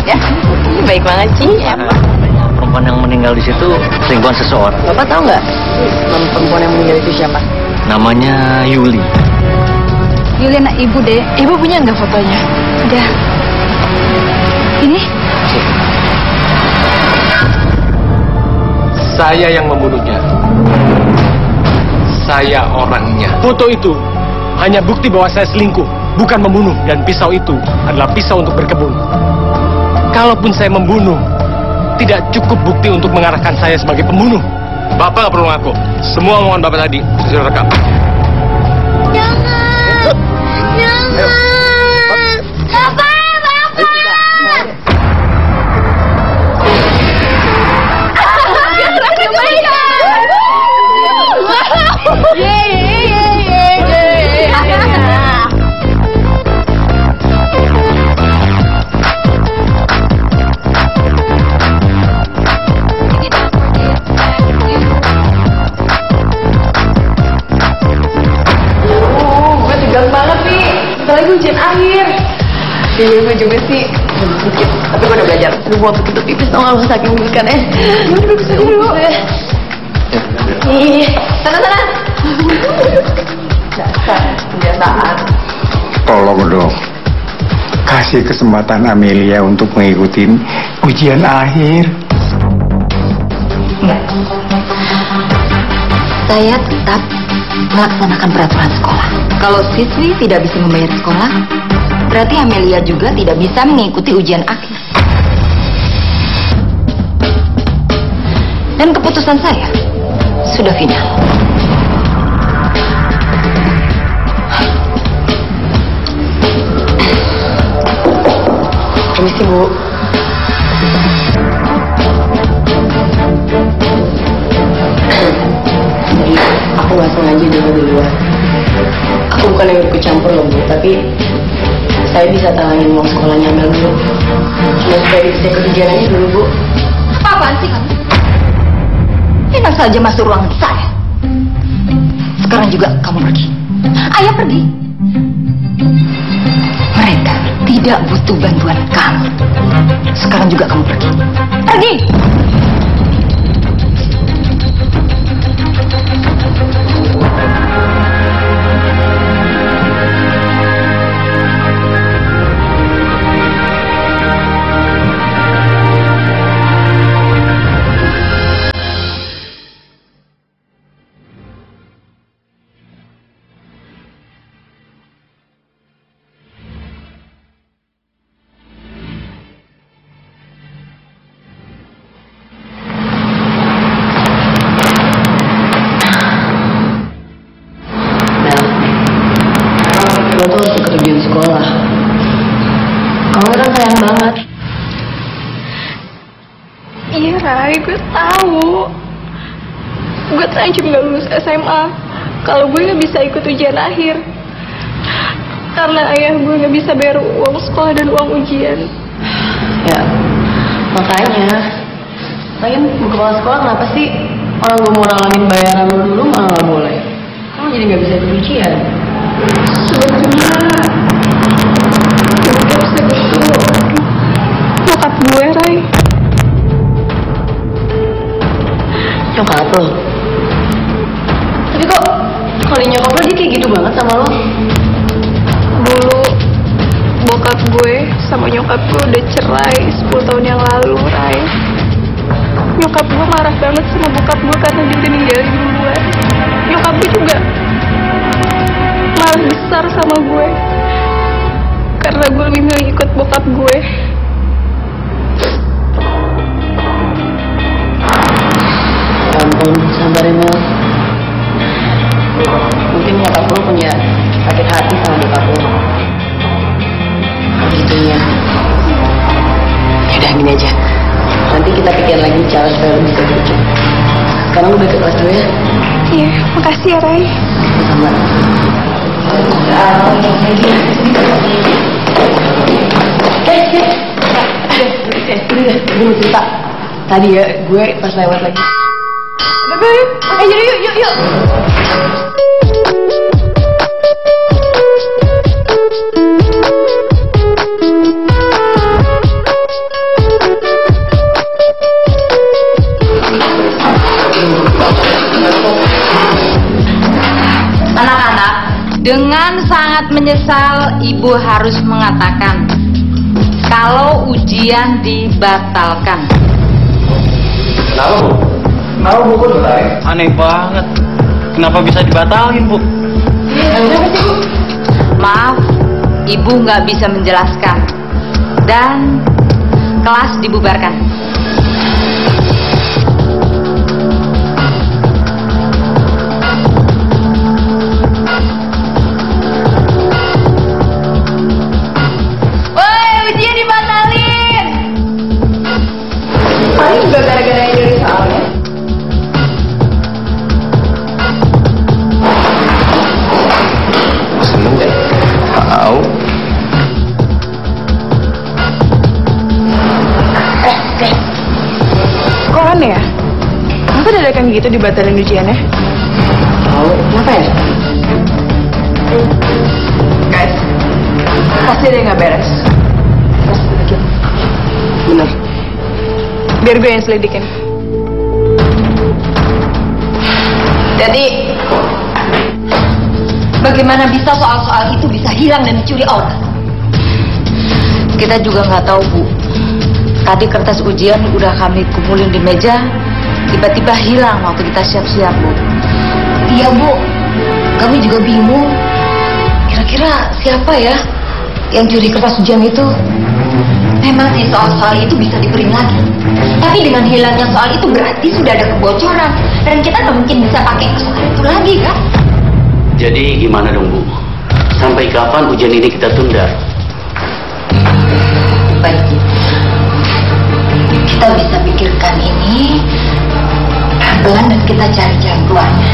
Ya, baik banget sih. Perempuan yang meninggal di situ selingkuhan seseorang. Bapak tahu nggak perempuan yang meninggal itu siapa? Namanya Yuli. Yuli anak ibu deh. Ibu punya nggak fotonya? Ada. Ini? Saya yang membunuhnya. Saya orangnya. Foto itu hanya bukti bahwa saya selingkuh, bukan membunuh. Dan pisau itu adalah pisau untuk berkebun. Kalaupun saya membunuh, tidak cukup bukti untuk mengarahkan saya sebagai pembunuh. Bapak nggak perlu ngaku. Semua omongan Bapak tadi sudah rekam. Jangan! Jangan! Bapak! Apalagi ujian akhir. Iya, gue juga sih sedikit, tapi gue udah belajar. Aduh, waktu kita pipis tau gak lu saking bukan Udah bisa dulu. Ih, sana. Dasar, kebiasaan. Tolong dong, kasih kesempatan Amelia untuk mengikuti ujian akhir. Enggak. Saya tetap melaksanakan peraturan sekolah. Kalau siswi tidak bisa membayar sekolah, berarti Amelia juga tidak bisa mengikuti ujian akhir. Dan keputusan saya sudah final. Permisi, Bu. Aku nggak sengaja dengar duluan. Aku bukan yang ikut campur loh, Bu, tapi saya bisa talangin uang sekolahnya Amel dulu. Cuma supaya bisa ikut ujian aja dulu, Bu. Apaan sih kamu? Enak saja masuk ruangan saya. Sekarang juga kamu pergi. Ayo pergi. Mereka tidak butuh bantuan kamu. Sekarang juga kamu pergi. Pergi! Lo tuh harus ikut ujian sekolah. Kamu kan sayang banget. Iya, Rai, gue tahu. Gue terancam gak lulus SMA kalau gue gak bisa ikut ujian akhir. Karena ayah gue gak bisa bayar uang sekolah dan uang ujian. Ya, makanya. Lagian bu kepala sekolah kenapa sih orang gue mau nalangin bayaran lo dulu malah gak boleh? Kamu jadi gak bisa ikut ujian. Sebenarnya mungkin segitu nyokap gue, Rai. Nyokap lo? Tapi kok kalau nyokap lo dia kayak gitu banget sama lo? Dulu bokap gue sama nyokap gue udah cerai 10 tahun yang lalu, Rai. Nyokap gue marah banget sama bokap gue karena dia udah ninggalin gue. Nyokap gue juga marah besar sama gue karena gue lebih milih ikut bokap gue. Ya ampun, sabar ya Mel. Mungkin nyokap lo punya sakit hati sama bokap lo. Begitunya. Yaudah gini aja, nanti kita pikir lagi cara supaya lo bisa kerja. Sekarang lo balik ke kelas dulu ya. Iya, makasih ya, Rai. Sama. Gue mau cerita. Tadi ya, gue pas lewat lagi. Yuk. Dengan sangat menyesal, Ibu harus mengatakan kalau ujian dibatalkan. Kenapa, Bu? Kenapa Bu kok dibatalin? Aneh banget. Kenapa bisa dibatalin, Bu? Maaf, Ibu nggak bisa menjelaskan. Dan kelas dibubarkan. Woi, ujian dibatalin. Paling juga gara-gara yang dari soalnya. Seneng deh. Tahu. Kok aneh ya? Kenapa dadakan gitu dibatalin ujiannya? Tahu kenapa ya? Guys, pasti ada yang nggak beres. Bener. Biar gue yang selidikin. Jadi, bagaimana bisa soal-soal itu bisa hilang dan dicuri orang? Kita juga nggak tahu, Bu. Tadi kertas ujian udah kami kumpulin di meja, tiba-tiba hilang waktu kita siap-siap, Bu. Iya, Bu. Kami juga bingung. Kira-kira siapa ya yang curi kertas ujian itu? Memang sih soal-soal itu bisa diberi lagi. Tapi dengan hilangnya soal itu berarti sudah ada kebocoran. Dan kita nggak mungkin bisa pakai soal itu lagi, kan? Jadi gimana dong, Bu? Sampai kapan ujian ini kita tunda? Baik, kita bisa pikirkan ini pelan-pelan dan kita cari jalan keluarnya.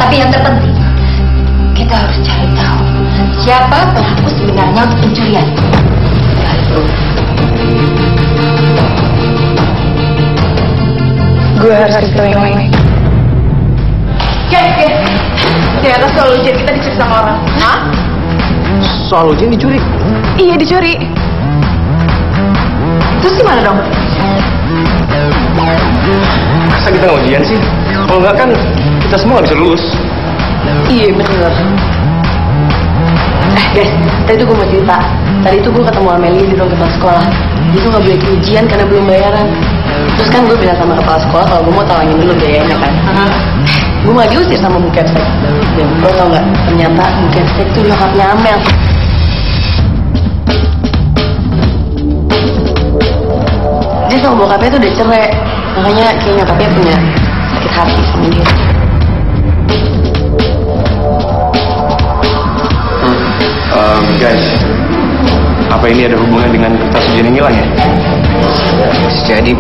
Tapi yang terpenting, kita harus cari tahu siapa pelaku sebenarnya untuk pencurian. Gue harus kasih tau yang lain. Guys, ternyata soal ujian kita dicuri sama orang. Hah? Soal ujian dicuri. Iya, dicuri. Terus gimana dong? Masa kita nggak ujian sih? Kalau nggak kan kita semua nggak bisa lulus. Iya bener. Guys, tadi tuh gue mau cerita. Tadi tuh gue ketemu Amelia di ruang kepala sekolah. Dia tuh nggak boleh ujian karena belum bayaran. Terus kan gue bilang sama kepala sekolah kalau gue mau tawangin dulu biayanya kan. Gue malah diusir sama Bu Kepsek. Dan lo tau nggak? Ternyata Bu Kepsek tuh nyokapnya Amel. Dia sama bokapnya tuh udah cerai. Makanya kayak nyokapnya punya sakit hati sama dia. Guys, apa ini ada hubungan dengan kertas ujian yang hilang ya? Bisa jadi.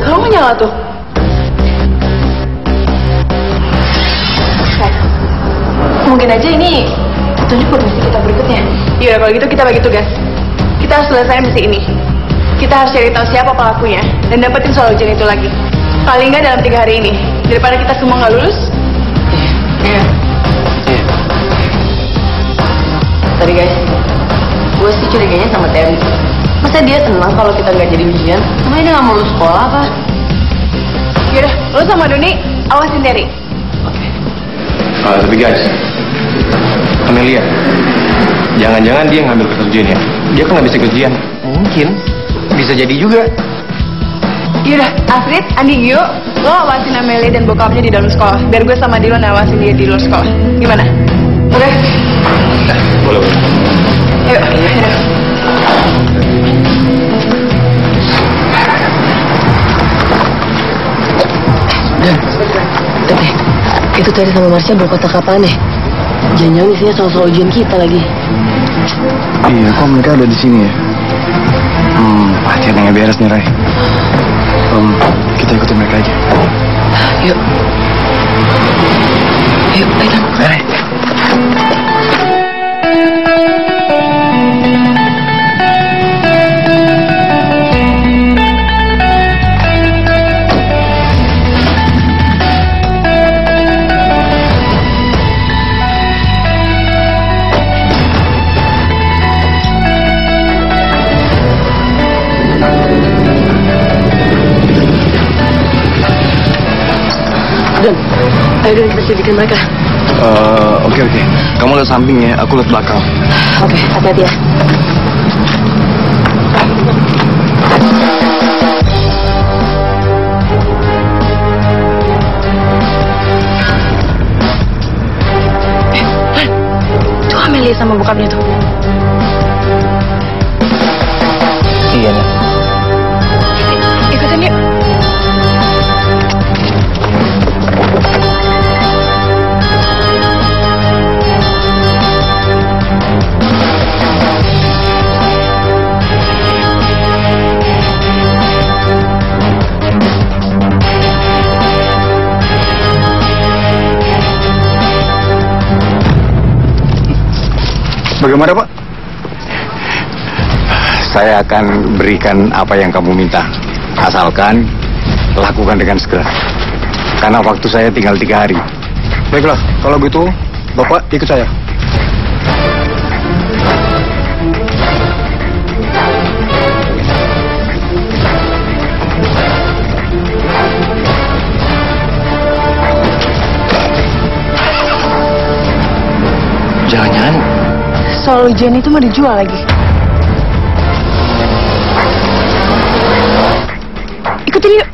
Kamu nyala tuh. Mungkin aja ini petunjuk buat misi kita berikutnya. Iya, kalau gitu kita bagi tugas. Kita harus selesai misi ini. Kita harus cari tahu siapa pelakunya dan dapetin soal ujian itu lagi. Paling nggak dalam 3 hari ini. Daripada kita semua nggak lulus. Iya. Tadi guys, gue sih curiganya sama Terry. Masa dia senang kalau kita nggak jadi ujian? Emang dia nggak mau lulus sekolah apa? Yaudah, lo sama Doni awasin Terry. Tapi guys, Amelia, jangan-jangan dia ngambil kertas ujiannya. Dia kan nggak bisa ujian. Mungkin bisa jadi juga. Yaudah, Astrid, Andi, Gio, lo awasin Amelia dan bokapnya di dalam sekolah. Biar gue sama Dylan awasin dia di luar sekolah. Gimana? Oke? Boleh. Yuk, yaudah. Itu Terry sama Marsha bawa kotak apaan ya? Jangan-jangan isinya soal-soal ujian kita lagi. Iya, kok mereka ada di sini ya? Pasti ada yang beres nih, Ray. Kita ikutin mereka aja. Yuk. Yuk, ayo. Ray. selidikin mereka. Oke. Kamu lihat samping ya, aku lihat belakang. Oke, hati-hati ya. Itu Amelia sama bokapnya tuh. Iya, Nek. Ikutin yuk. Bagaimana, Pak? Saya akan berikan apa yang kamu minta. Asalkan lakukan dengan segera. Karena waktu saya tinggal 3 hari. Baiklah, kalau begitu, Bapak ikut saya. Jangan-jangan Soal ujian itu mau dijual lagi. Ikutin yuk.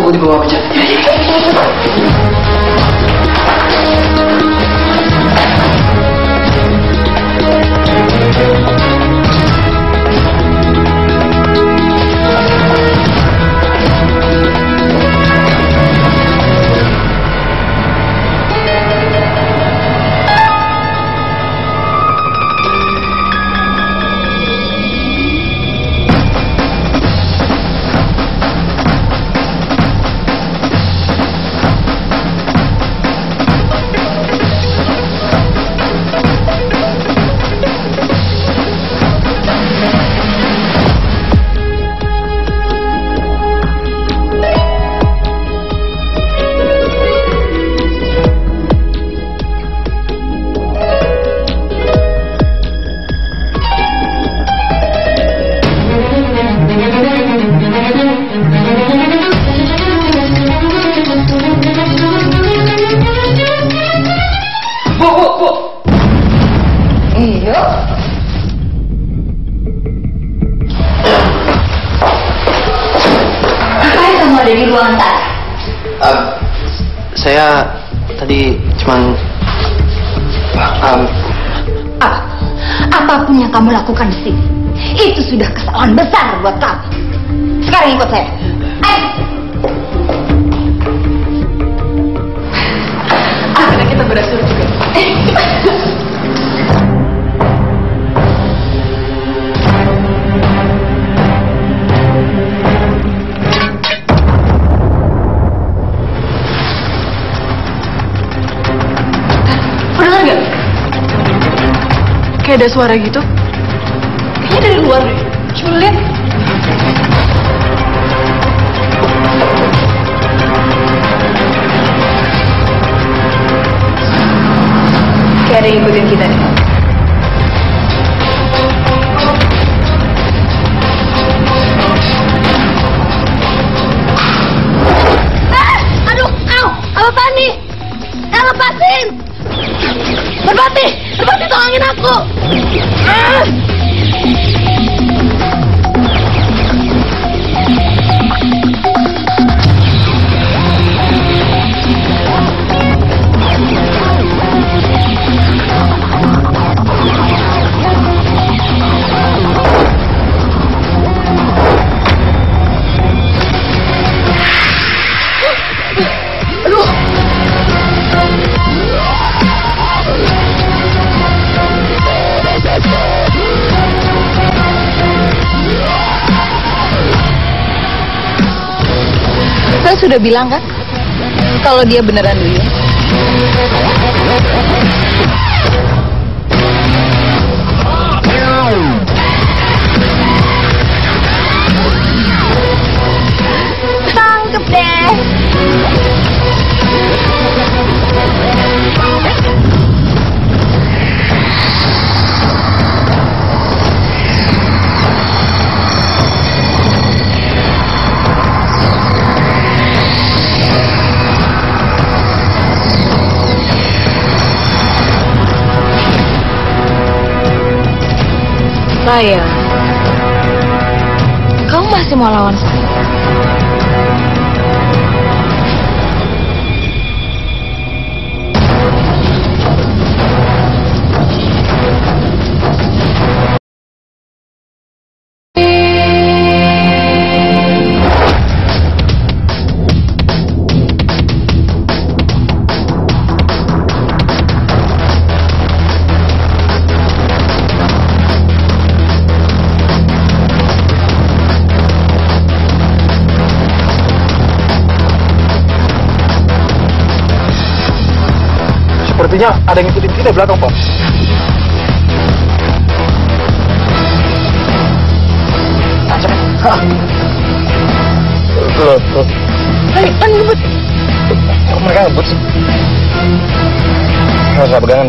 Gue dibawa aja. Ada di ruangan tadi. Saya tadi cuman apapun yang kamu lakukan di sini, itu sudah kesalahan besar buat kamu. Sekarang ikut saya. Ayo. Akhirnya kita berhasil juga. Dengar nggak? Kayak ada suara gitu. Kayaknya dari luar deh. Coba lihat. Kayak ada yang ngikutin kita deh. Aduh, apaan nih? Lepasin! Berbati tolongin aku! Gue sudah bilang kan, kalau dia beneran Duyung. Tangkep deh. Saya, kamu masih mau lawan saya? Sepertinya ada yang ngikutin kita di belakang, Pak. Loh. Kan ngebut. Kok mereka ngebut sih? Nggak usah pegangan.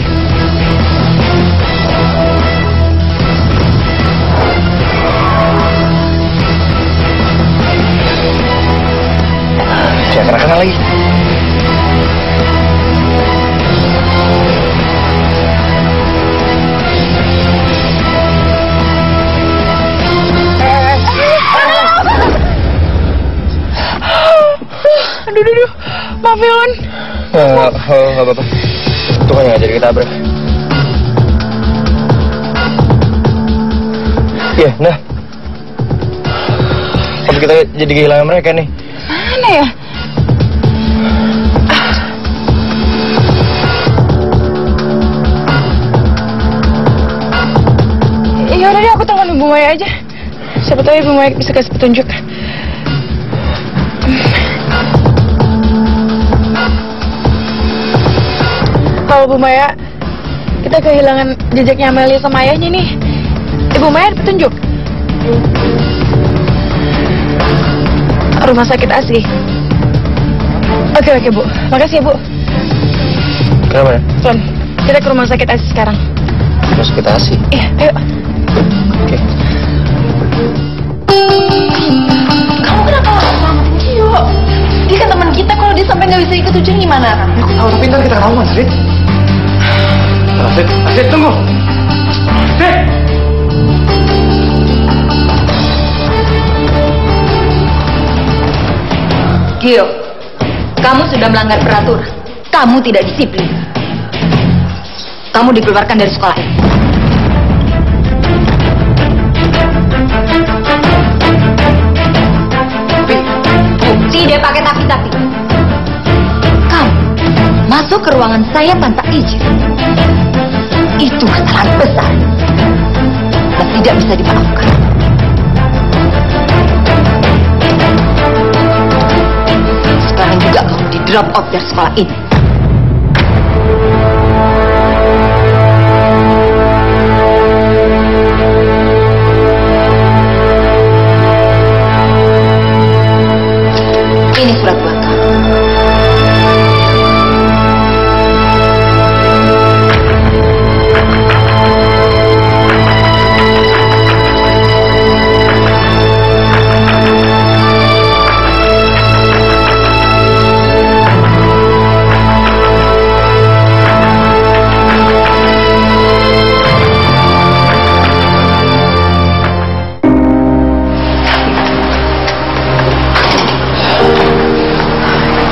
Jangan kena-kena lagi. Aduh, maaf ya, On. Nggak apa-apa. Itu kan nggak jadi ketabrak. Iya, nah. Apa kita jadi kehilangan mereka nih? Mana ya? Ya udah deh, aku telepon Ibu Maya aja. Siapa tahu Ibu Maya bisa kasih petunjuk. Kalau Bu Maya, kita kehilangan jejaknya Amelia sama ayahnya nih. Ibu Maya ada petunjuk? Rumah sakit ASI. Oke, Bu. Makasih ya, Bu. Kenapa? Son, kita ke rumah sakit ASI sekarang. Rumah sakit ASI? Iya, ayo. Oke. Kamu kenapa ngamatin Gio? Dia kan teman kita, kalau dia sampai nggak bisa ikut ujian gimana? Aku tahu, tapi ntar kita ketahuan, Rit. Asit, tunggu! Asit! Gio, kamu sudah melanggar peraturan. Kamu tidak disiplin. Kamu dikeluarkan dari sekolah ini. Tidak pakai tapi-tapi. Kamu masuk ke ruangan saya tanpa izin. Itu kesalahan besar dan tidak bisa dimaafkan. Sekarang juga kamu di-drop out dari sekolah ini. Ini surat buat kamu.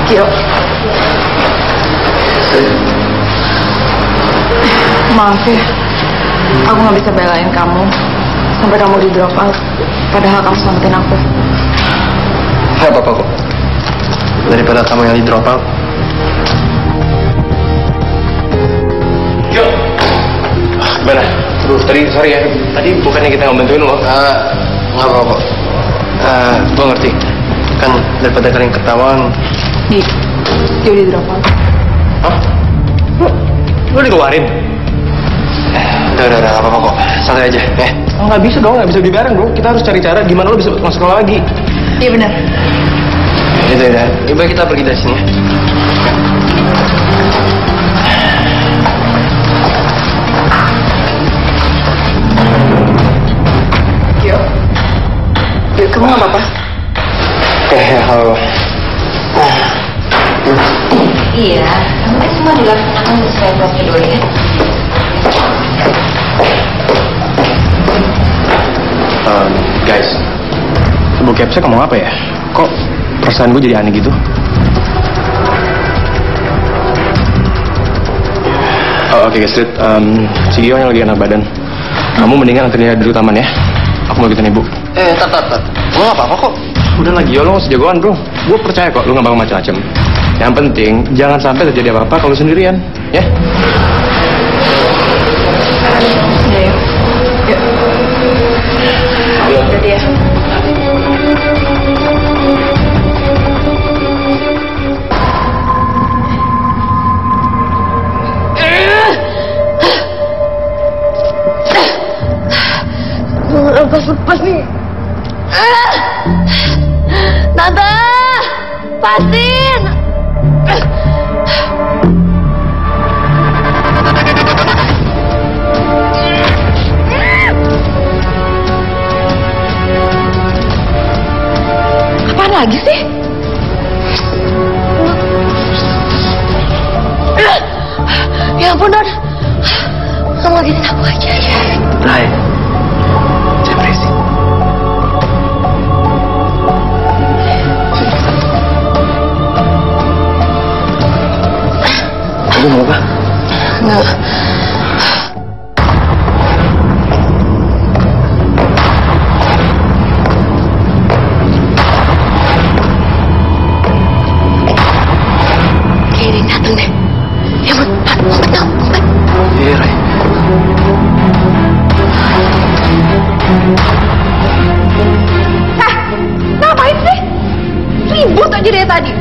Gio, maaf ya, aku nggak bisa belain kamu sampai kamu di drop out. Padahal kamu selamatin aku. Nggak apa-apa kok. Daripada kamu yang di drop out. Yo, gimana? Aduh, tadi sorry ya. Tadi bukannya kita ngebantuin lo? Nggak apa-apa. Gue ngerti. Kan daripada kalian ketahuan. Dia udah ditelepon. Hah? Lu dikeluarin? Udah, gak apa-apa kok. Santai aja, ya. Oh, nggak bisa dong, nggak bisa biarin dong. Kita harus cari cara gimana lu bisa masuk sekolah lagi. Iya benar. Itu ya, lebih baik kita pergi dari sini ya. Yuk, kamu nggak apa-apa? Halo. Iya, sampai semua dilaksanakan sesuai prosedur ya. Guys, Bu Kepsek ngomong apa ya? Kok perasaan gue jadi aneh gitu? Oh, oke guys, si Gio yang lagi enak badan. Kamu mendingan anterin dia dulu taman ya. Aku mau ikutin ibu. Tar. Lo gak apa-apa kok. Udah lagi, Gio, lo sejagoan bro. Gue percaya kok, lo gak bakal macem-macem. Yang penting, jangan sampai terjadi apa-apa kalau sendirian, ya? Jadi ya. Lepas nih. Tante, pasin. Apaan lagi sih? Ya ampun, Don. Kamu lagi aku aja ya. Rai, jangan berisik. Kamu mau apa? Enggak. Kayak dia dateng deh. Ya ampun, betul. Iya, Rai. Ngapain sih? Ribut aja dari tadi.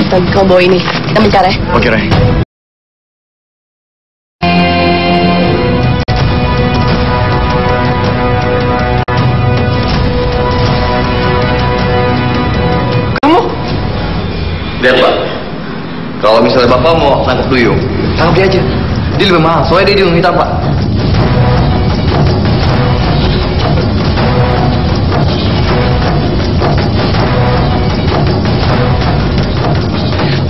Kamu bawa ini, kita mencari. Oke, Rai. Kamu? Lihat, Pak. Kalau misalnya Bapak mau nangkep duyung, tangkap dia aja. Dia lebih mahal, soalnya dia duyung hitam, Pak.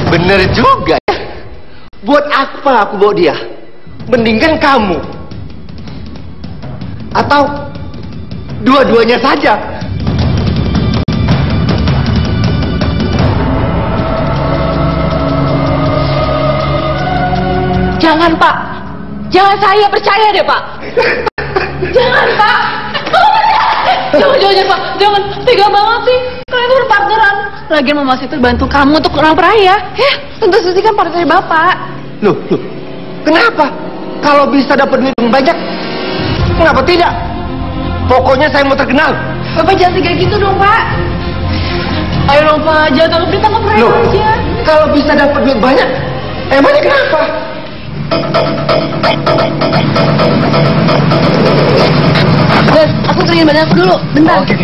Bener juga ya. Buat apa aku bawa dia? Mendingan kamu. Atau dua-duanya saja. Jangan, Pak. Jangan, saya percaya deh, Pak. Jangan, Pak. Jangan, Pak. Jangan. Tega banget sih. Kalian tuh berpartneran. Lagian Mama itu bantu kamu untuk orang peraya. Ya, tentu Susi kan partner Bapak. Loh. Kenapa? Kalau bisa dapat duit yang banyak, kenapa tidak? Pokoknya saya mau terkenal. Bapak jangan kayak gitu dong, Pak. Ayo dong, Pak. Jangan tangkap dia, tangkap peraya Loh, aja. kalau bisa dapat duit banyak, emangnya kenapa? Dan Aku keringin badan aku dulu, bentar. Oke.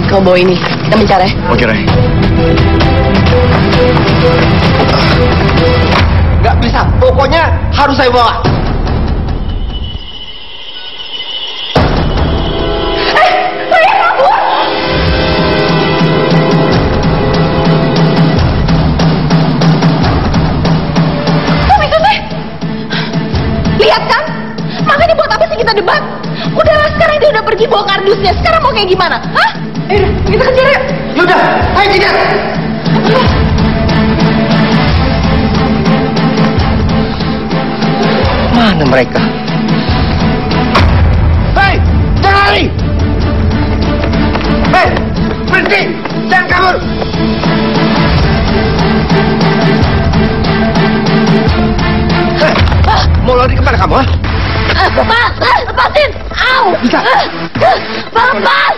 Kau bawa ini, kita mencari. Oke, Ray. Gak bisa, pokoknya harus saya bawa. Raya kabur! Kok bisa sih? Lihat kan? Makanya buat apa sih kita debat? Udahlah, sekarang dia udah pergi bawa kardusnya. Sekarang mau kayak gimana? Hah? Kita kejar yuk. Yaudah, ayo kejar. Mana mereka? Hei, jangan lari! Hei, berhenti! Jangan kabur! Hei, mau lari kemana kamu, ha? Lepasin! Au! Bisa. Lepas!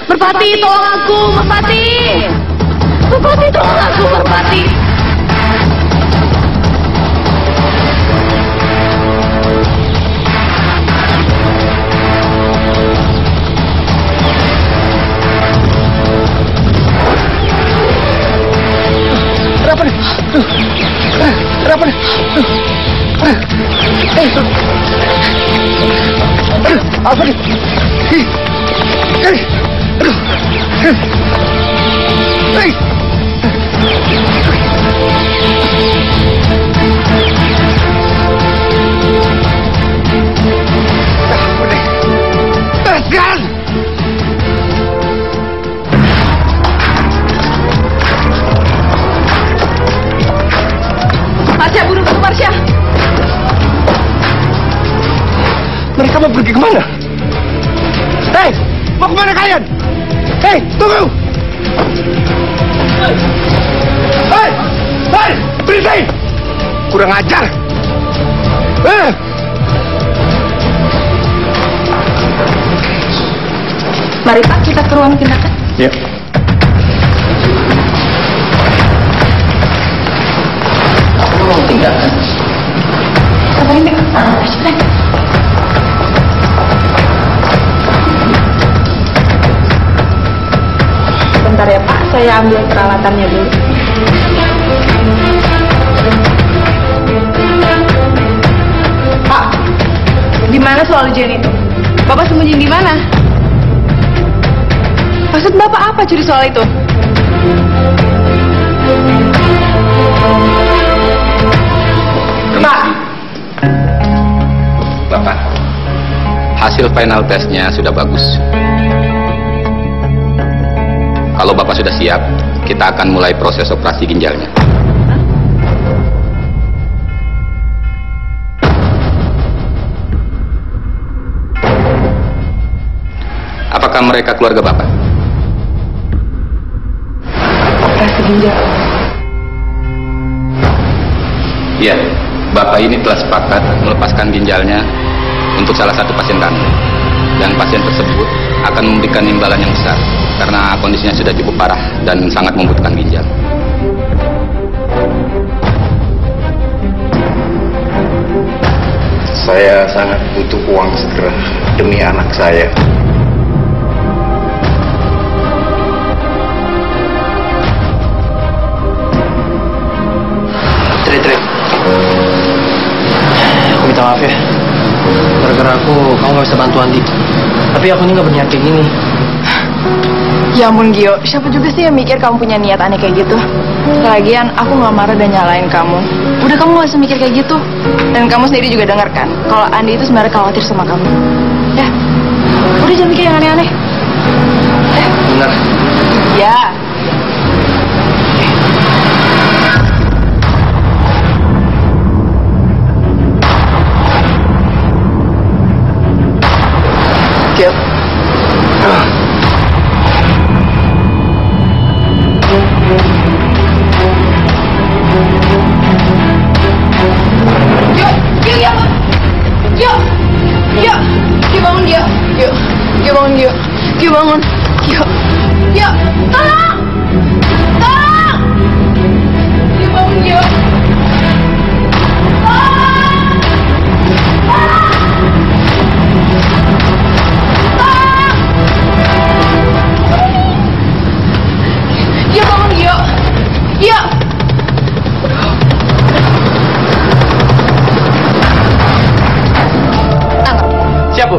Merpati, tolong aku! Merpati! Merpati, tolong aku! Merpati! Kenapa nih? Kenapa nih? Apa nih? Sekarang! Marsha, bunuh aku, Marsha! Mereka mau pergi kemana? Hei, mau kemana kalian? Hei, tunggu! Hei, berhenti! Kurang ajar! Mari Pak, kita ke ruang tindakan. Ya. Ruang tindakan. Kabarin deh. Cepetan. Bentar ya Pak, saya ambil peralatannya dulu. Pak, di mana soal ujian itu? Bapak sembunyi di mana? Maksud Bapak apa curi soal itu? Pak. Bapak, hasil final testnya sudah bagus. Kalau Bapak sudah siap, kita akan mulai proses operasi ginjalnya. Apakah mereka keluarga Bapak? Operasi ginjal. Iya, Bapak ini telah sepakat melepaskan ginjalnya untuk salah satu pasien kami. Dan pasien tersebut akan memberikan imbalan yang besar karena kondisinya sudah cukup parah dan sangat membutuhkan ginjal. Saya sangat butuh uang segera demi anak saya. Tri. Aku minta maaf ya. Gara-gara aku, kamu gak bisa bantu Andi. Tapi aku ini gak berniat kayak gini. Ya ampun Gio, siapa juga sih yang mikir kamu punya niat aneh kayak gitu? Lagian aku gak marah dan nyalain kamu. Udah kamu gak usah mikir kayak gitu. Dan kamu sendiri juga dengar kan, kalau Andi itu sebenarnya khawatir sama kamu. Ya, udah jangan mikir yang aneh-aneh. Benar. Ya. Gio bangun, Gio. Gio bangun. Gio. Gio, tolong! Tolong! Gio bangun, Gio. Gio bangun, Gio. Gio. Siap, Bu.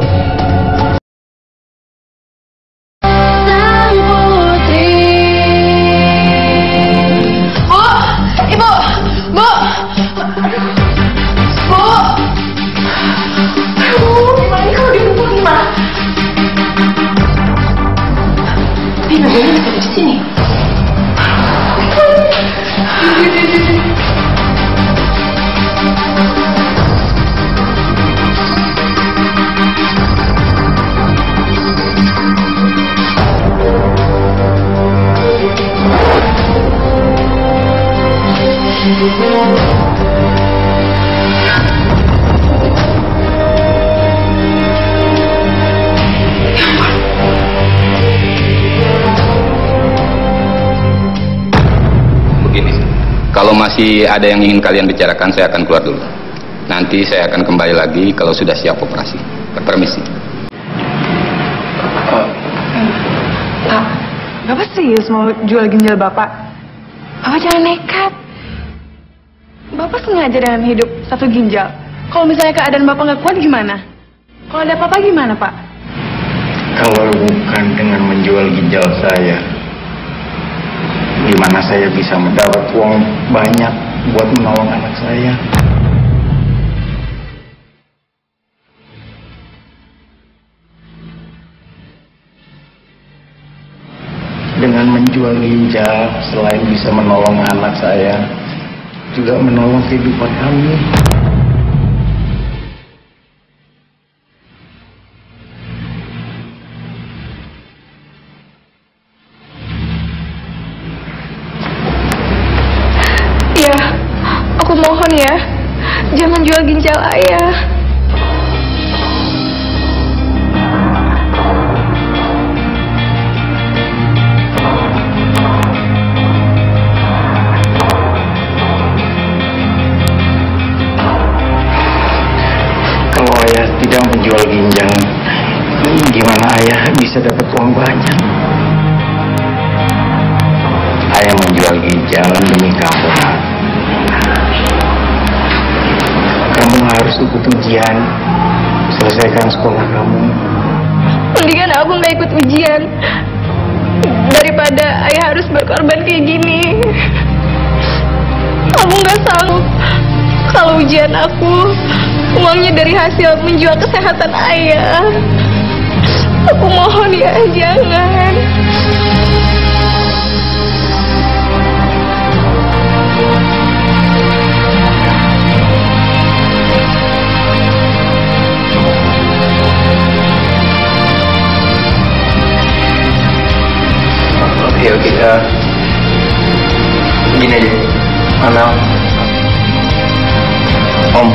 Sang putri. Bu, Ibu, Bu. Bu. Aduh, gimana kalau dibunuh gimana? Dia nggak bisa di sini. Begini, kalau masih ada yang ingin kalian bicarakan, saya akan keluar dulu. Nanti saya akan kembali lagi kalau sudah siap operasi. Permisi. Pak, Bapak serius mau jual ginjal Bapak? Bapak jangan nekat. Bapak sengaja dengan hidup satu ginjal. Kalau misalnya keadaan Bapak nggak kuat gimana? Kalau ada apa-apa gimana, Pak? Kalau bukan dengan menjual ginjal saya, gimana saya bisa mendapat uang banyak buat menolong anak saya? Dengan menjual ginjal, selain bisa menolong anak saya, juga menolong kehidupan kami. Iya, aku mohon ya, jangan jual ginjal ayah. Kalau ayah tidak menjual ginjal, gimana ayah bisa dapat uang banyak? Ayah menjual ginjal demi kamu. Kamu harus ikut ujian, selesaikan sekolah kamu. Mendingan aku nggak ikut ujian daripada ayah harus berkorban kayak gini. Aku nggak sanggup kalau ujian aku uangnya dari hasil menjual kesehatan ayah. Aku mohon ya, jangan. Oke, gini aja, Amel. Om,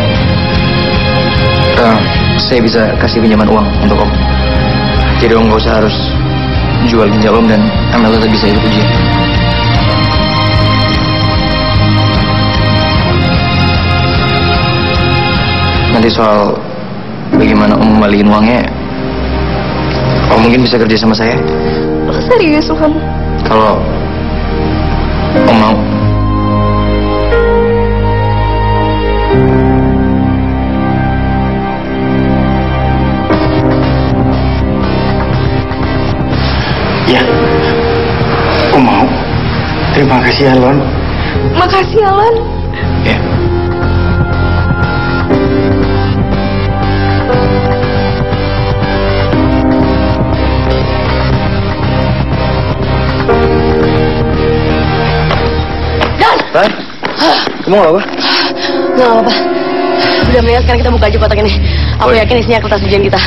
saya bisa kasih pinjaman uang untuk Om. Jadi Om nggak usah harus jual ginjal Om dan Amel tetap bisa ikut ujian. Nanti soal bagaimana Om kembaliin uangnya, Om mungkin bisa kerja sama saya. Serius kamu? Kalau Om mau. Ya, Om mau. Terima kasih Alon. Makasih Alon. Ya. Ray, kamu nggak apa? Nggak apa-apa. Udah mendingan sekarang kita buka aja kotak ini. Aku yakin isinya kertas ujian kita.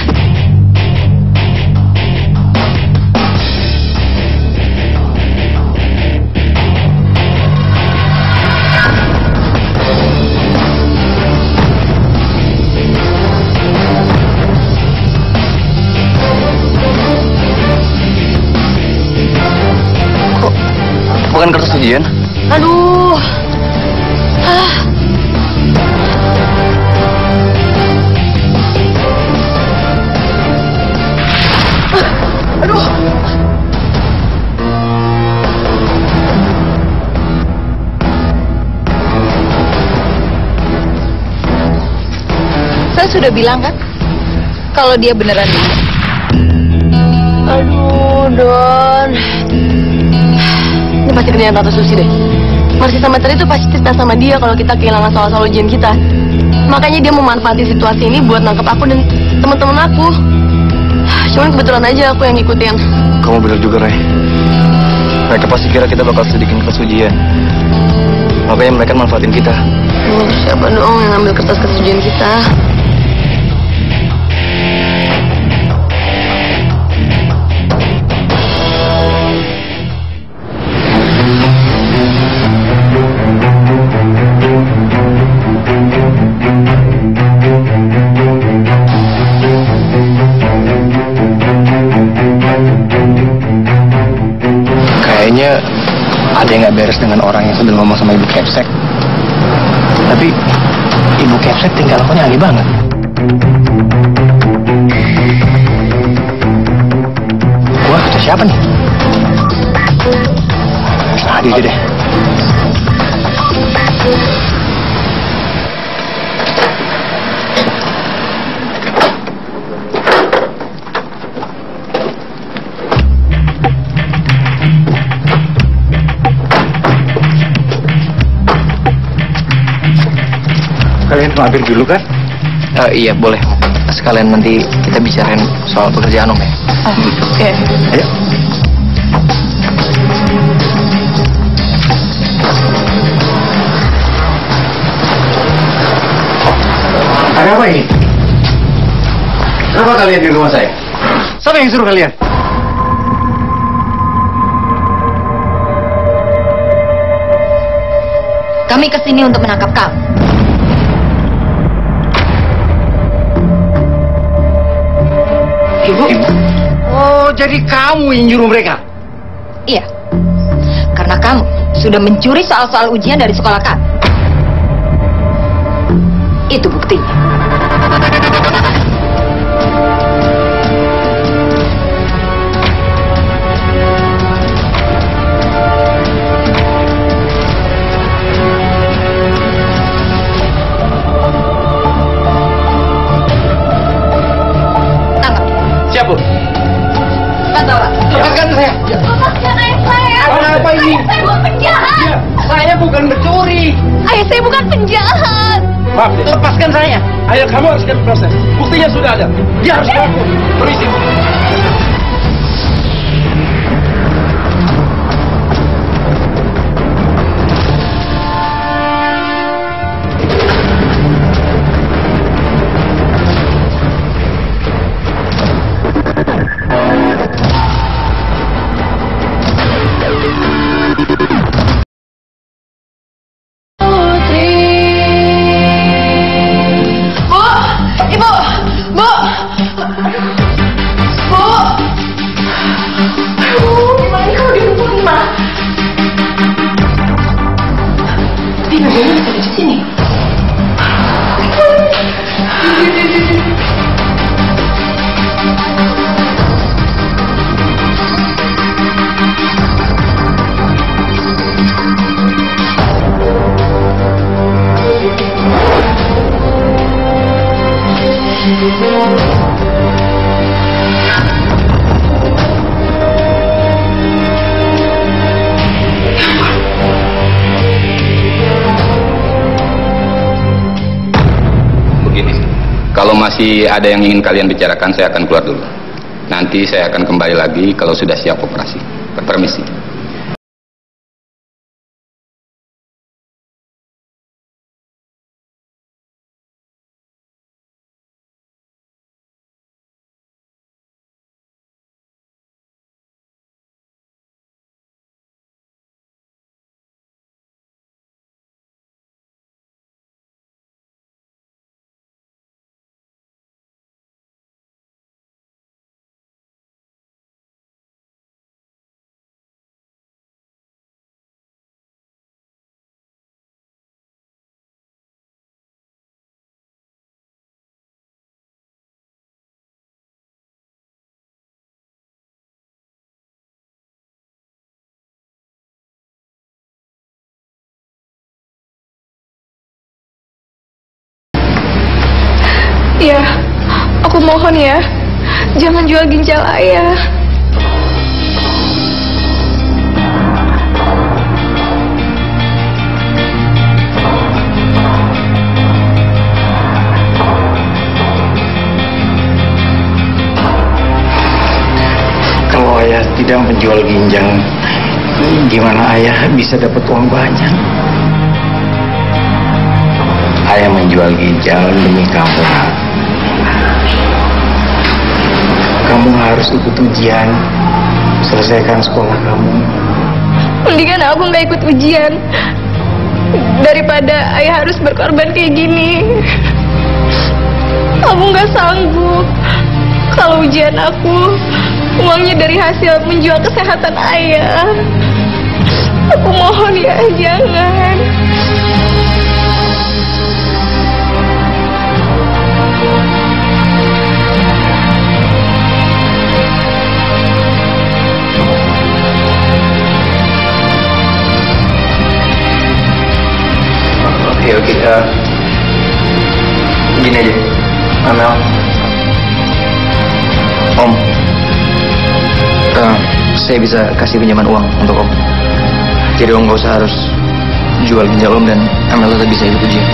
bukan kertas ujian. Aduh. Ah. Aduh. Saya sudah bilang kan, kalau dia beneran. Aduh, Don. Ini pasti kerjaan Tante Susi deh. Marsi sama Teri itu pasti cerita sama dia kalau kita kehilangan soal-soal ujian kita. Makanya dia memanfaatkan situasi ini buat nangkep aku dan teman-teman aku. Cuman kebetulan aja aku yang ngikutin. Kamu benar juga, Ray. Mereka pasti kira kita bakal sedikin kertas ujian. Makanya mereka manfaatin kita. Siapa dong yang ngambil kertas-kertas ujian kita? Kayaknya ada yang nggak beres dengan orang yang sudah ngomong sama Ibu Kepsek. Tapi Ibu Kepsek tinggal lakunya aneh banget. Wah, kata siapa nih? Nah, dia aja deh. Kalian mampir dulu kan? Iya, boleh. Sekalian nanti kita bicarain soal pekerjaan Om ya. Oke. Ayo. Ada apa ini? Kenapa kalian di rumah saya? Siapa yang suruh kalian? Kami kesini untuk menangkap kamu. Ibu? Oh, jadi kamu yang nyuruh mereka? Iya, karena kamu sudah mencuri soal-soal ujian dari sekolah kami. Itu buktinya. Siap, Bu? Lepaskan saya. Lepaskan ayah saya. Apa ini? Ayah saya bukan penjahat. Ya, saya bukan mencuri. Ayah saya bukan penjahat. Maaf, lepaskan saya. Ayo, kamu harus ikut proses. Buktinya sudah ada. Dia harus ngaku. Permisi. Kalau masih ada yang ingin kalian bicarakan, saya akan keluar dulu. Nanti saya akan kembali lagi kalau sudah siap operasi. Permisi. Ya, aku mohon ya, jangan jual ginjal ayah. Kalau ayah tidak menjual ginjal, gimana ayah bisa dapat uang banyak? Ayah menjual ginjal demi kamu. Kamu harus ikut ujian, selesaikan sekolah kamu. Mendingan aku nggak ikut ujian daripada ayah harus berkorban kayak gini. Aku nggak sanggup kalau ujian aku uangnya dari hasil menjual kesehatan ayah. Aku mohon ya, jangan. Oke, gini aja, Amel, Om, saya bisa kasih pinjaman uang untuk Om. Jadi Om nggak usah harus jual ginjal Om dan Amel tetap bisa ikut ujian.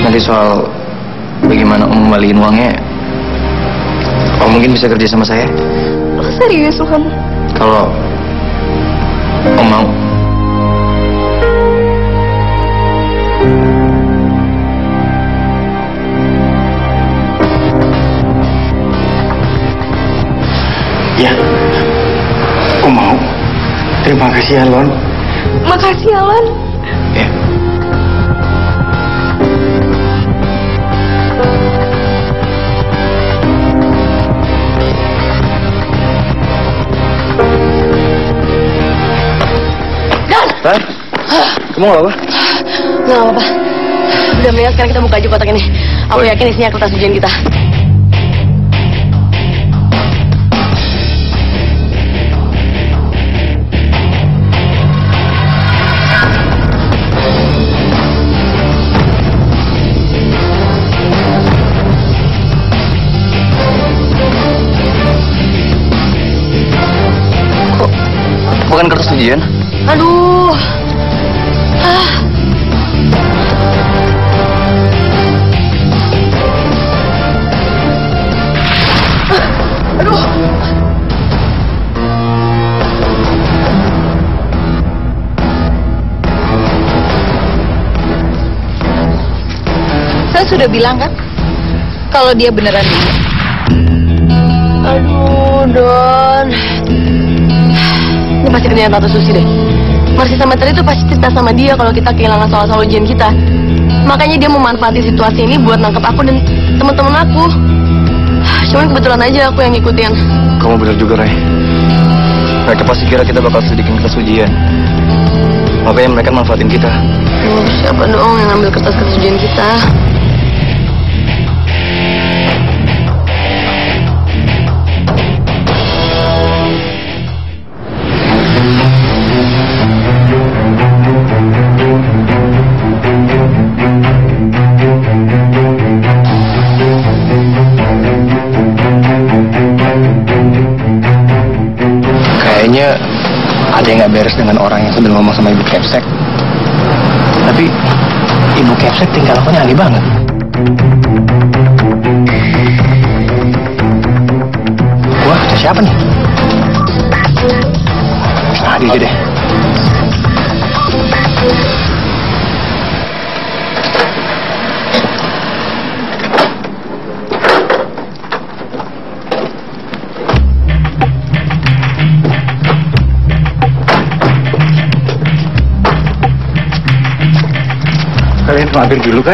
Nanti soal bagaimana Om ngembaliin uangnya, Om mungkin bisa kerja sama saya. Serius loh kamu? Kalau Om mau. Ya, aku mau. Terima kasih ya, Lon. Makasih ya, Lon. Ya. Hah? Kamu gak apa-apa? Nggak apa-apa. Udah mendingan sekarang kita buka aja kotak ini. Aku yakin isinya kertas ujian kita. Bukan kertas ujian? Aduh. Aduh. Saya sudah bilang kan, kalau dia beneran dia. Aduh, Don. Ini pasti kerjaan Tante Susi deh. Marsi sama Teri tuh pasti cerita sama dia kalau kita kehilangan soal-soal ujian kita. Makanya dia memanfaati situasi ini buat nangkep aku dan teman-teman aku. Cuman kebetulan aja aku yang ngikutin. Kamu benar juga, Ray. Mereka pasti kira kita bakal sedikin kertas ujian. Makanya mereka manfaatin kita. Siapa dong yang ngambil kertas ujian kita? Kayaknya ada yang nggak beres dengan orang yang sudah ngomong sama Ibu Kepsek. Tapi Ibu Kepsek tingkah lakunya aneh banget. Wah, itu siapa nih? Nah, dia deh. Kalian mampir dulu kan?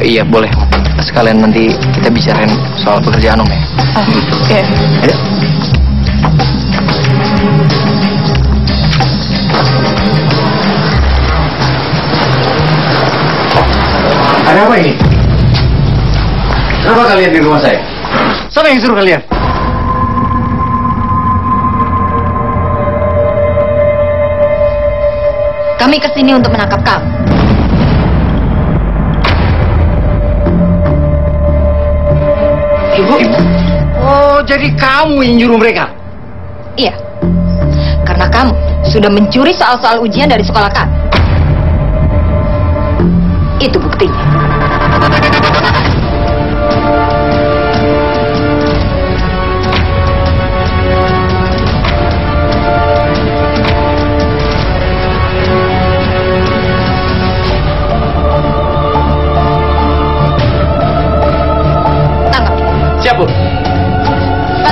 Iya, boleh. Sekalian nanti kita bicarain soal pekerjaan Om ya. Iya. Ayo. Ada apa ini? Kenapa kalian di rumah saya? Siapa yang suruh kalian? Kami kesini untuk menangkap kamu. Ibu? Oh, jadi kamu yang nyuruh mereka? Iya. Karena kamu sudah mencuri soal-soal ujian dari sekolah kami. Itu buktinya. Siapa?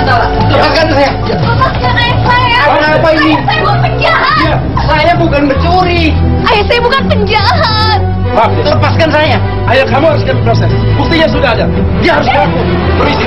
Bawa. Lepaskan saya. Lepaskan ayah saya. Apa ini? Saya bukan penjahat. Ya, saya bukan mencuri. Ayah saya bukan penjahat. Maaf, lepaskan saya. Ayah kamu harus kami proses. Buktinya sudah ada. Dia harus ngaku. Permisi.